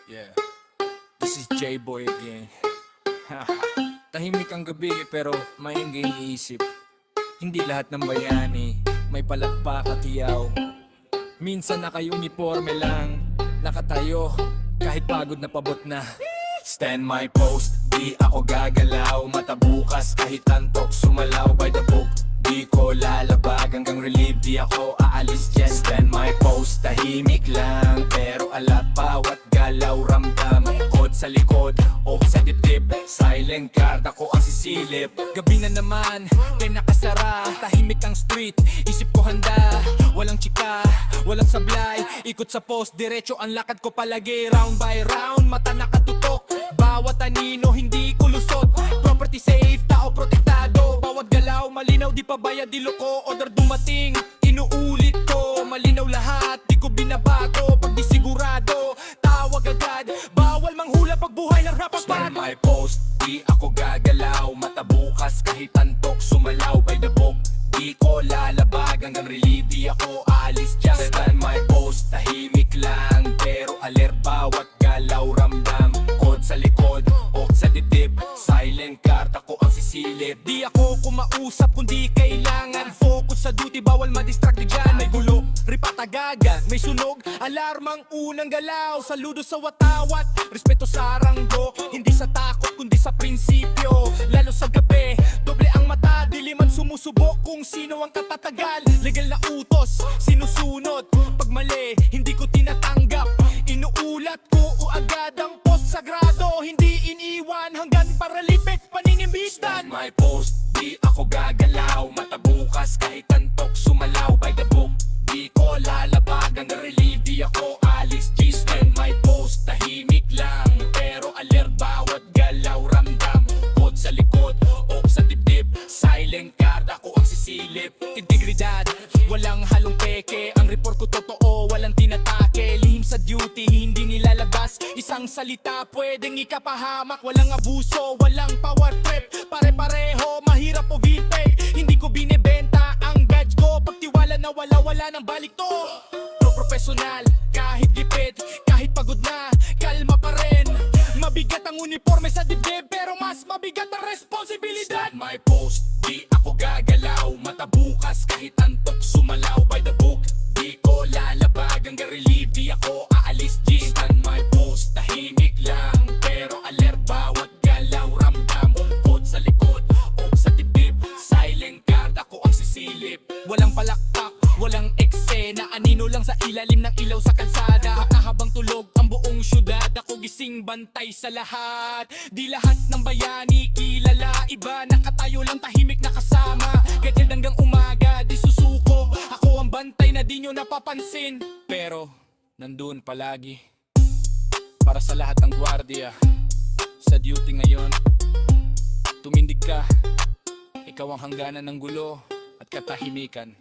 Yeah, this is J-Boy again. Tahimik ang gabi pero maingay ang isip. Hindi lahat ng bayani may palakpak at hiyaw. Minsan naka-uniforme lang, nakatayo kahit pagod na pabot na. Stand my post, di ako gagalaw. Mata bukas kahit antok, sumalaw by the book. Di ko lalabag hanggang relieve, di ako aalis dyan. Stand my post, tahimik lang pero alat bawat galaw ramdam. Kod sa likod o sa dibdib, silent card ako ang sisilip. Gabi na naman, kay nakasara, tahimik ang street, isip ko handa. Walang chika, walang sablay, ikot sa post, diretso ang lakad ko palagi. Round by round, mata nakatutok, bawat anino hindi ko lusot. Property safe, tao protektado, bawat galaw malinaw, di pa bayad, di loko. Order dumating, inuulit ko, malinaw lahat, di ko binabago. Pag di sigurado, tawag agad, bawal manghula pag buhay ng rap. Stand my post, di ako gagalaw. Mata bukas kahit antok, sumalaw by the book. Di ko lalabag hanggang relieve, di ako aalis dyan. Stand my post, tahimik lang pero alert, bawat galaw ramdam. Kod sa likod o sa dibdib, silent card ako ang sisilip. Di ako kumausap kundi kailangan focus sa duty, bawal madistract dyan. May gulo, ripat agad, may sunog, alarmang unang galaw. Saludo sa watawat, respeto sa ranggo, hindi sa takot kundi sa prinsipyo. Lalo sa gabi, doble ang mata, diliman sumusubok kung sino ang katatagal. Legal na utos, sinusunod, pag mali, hindi ko tinatanggap. Inuulat ko o agad ang post sagrado, hindi iniwan hanggang paralipik paninimbistan. My post, di ako gagalaw. Mata bukas kahit antok, sumalaw by the book. Di ko lalabag hanggang relieve, di ako alis G. Stand my post, tahimik lang pero alert, bawat galaw ramdam. Kod sa likod o sa dibdib, silent card ako ang sisilip. Integridad, walang halong peke, ang report ko totoo, walang tinatake. Lihim sa duty, hindi nilalabas, isang salita pwedeng ikapahamak. Walang abuso, walang power trip, pare-pareho, mahirap o VPay. Hindi ko binibenta ang badge ko, pagtiwala na wala ng balik to. Professional, kahit gipit, kahit pagod na, kalma pa rin. Mabigat ang uniforme sa dibdib pero mas mabigat ang responsibilidad. Stand my post, di ako gagalaw. Mata bukas kahit antok, sumalaw by the book. Di ko lalabag hanggang relieve, di ako aalis G. Stand my post, tahimik lang pero alert, bawat galaw ramdam. Kod sa likod o sa dibdib, silent card ako ang sisilip. Walang palakpak, walang eksena, anino lang sa ilalim ng ilaw sa kalsada. Habang tulog ang buong syudad, ako gising bantay sa lahat. Di lahat ng bayani kilala, iba nakatayo lang tahimik nakasama. Kahit hanggang umaga di susuko, ako ang bantay na di nyo napapansin pero nandun palagi para sa lahat ng gwardiya sa duty ngayon. Tumindig ka, ikaw ang hangganan ng gulo at katahimikan.